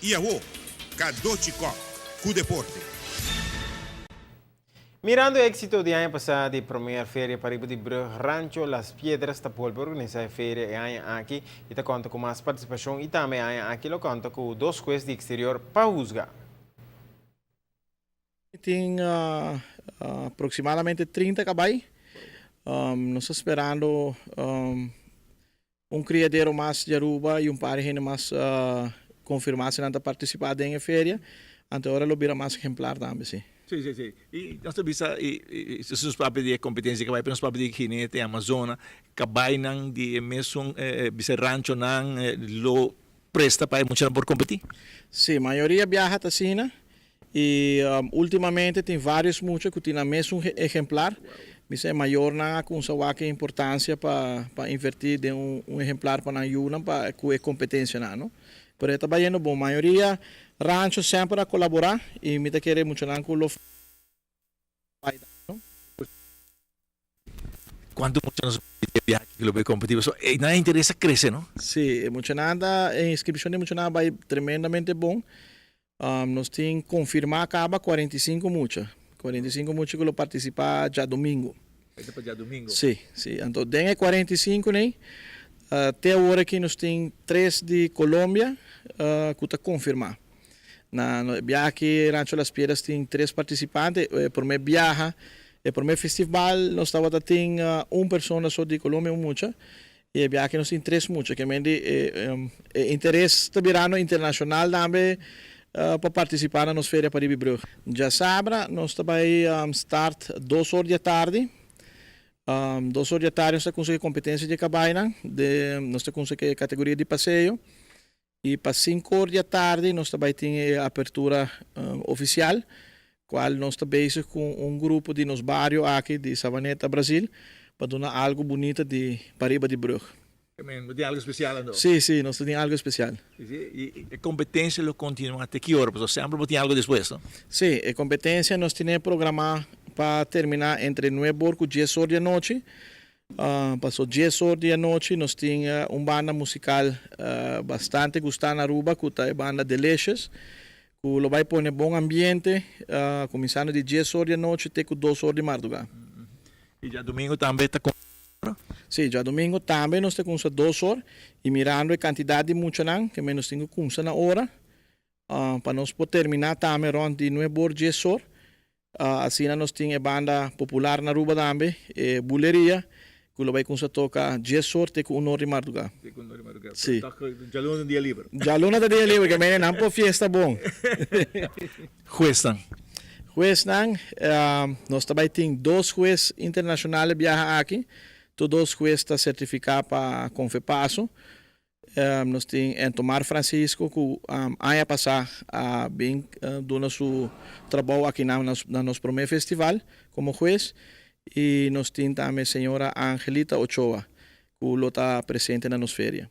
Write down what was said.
E a o, Cadochicó, cu deporte. Mirando o éxito de año pasado de primera feria para de Rancho Las Piedras, está por organizar a feria e año aquí e está conta com mais participação e também año aqui lo conta com dois jueces de exterior para juzgar. Tem aproximadamente 30 cabai. Nós esperando criadeiro mais de Aruba e par de mais confirmasse na participar da feira. Até agora, lo vira mais exemplar também, sim. Sim. E nós também se os papéis de competência que vai para os papéis de Ginete, Amazônia, que vai não de mesmo bisa rancho não lo presta para muito por competir. Sim, a maioria viaja a China e ultimamente tem vários muitos que têm o mesmo exemplar. Bisa maior na com sua importância para invertir de exemplar para a para com competência não. Por isso está bem bom. A maioria rancho sempre a colaborar e me querer muito não com o Quando muitos viajar que lo ve competitivo, não interessa crescer, não? Sim, muito nada, a inscrição de muito nada vai tremendamente bom. Nós temos confirmar acaba 45 mucha. 45 mucha que lo participar já domingo. Vai já domingo? Sim. Então, tem 45, né? Até a hora que nós temos 3 de Colômbia, que está confirmar. Na viagem Rancho Las Piedras tem 3 participantes, por meu viaja, por meu festival nós estava tem uma pessoa só de Colômbia, mucha, e a viagem nós tem 3 mucha, que é interesse tabirano internacional também para participar na nossa feira para Ibibrug. Já sabra, nós estamos start 2 horas da tarde. 2 horas da tarde nós conseguimos competência de cabaina, nós conseguimos categoria de passeio. E para 5 horas da tarde, nós também temos a abertura oficial, qual nós estamos com grupo de nos bairros aqui de Savaneta, Brasil, para dar algo bonito de Pariba de Brug. Tem algo especial, não? Sim, nós temos algo especial. E a competência lo continua até que hora? Porque sempre tem algo depois, não? Sim, a competência nós temos programado para terminar entre 9 horas e 10 horas da noite. Passou 10 horas da noite, nós tínhamos uma banda musical bastante gostada na Aruba, que é a banda Delicious, que vai pôr um bom ambiente, começando de 10 horas da noite até 2 horas de madrugada. E já domingo também está com... Sim, já domingo também nós temos 2 horas, e mirando a quantidade de muchanan, que nós temos com na hora, para nós poder terminar também de 9 horas, 10 horas. Assim nós temos a banda popular na Aruba também, buleria, que vai tocar 10 horas até 1 hora de madrugada. Sim. Já luna dia livre. Já luna dia livre, que é uma fiesta bom. Juez nós também temos 2 jueces internacionais que viajam aqui. Todos os jueces estão certificados para Confepasso. Nós temos em Tomar Francisco, que ano passado bem do nosso trabalho aqui no nosso primeiro festival como juez. E nós temos também a senhora Angelita Ochoa, que está presente na nossa feira.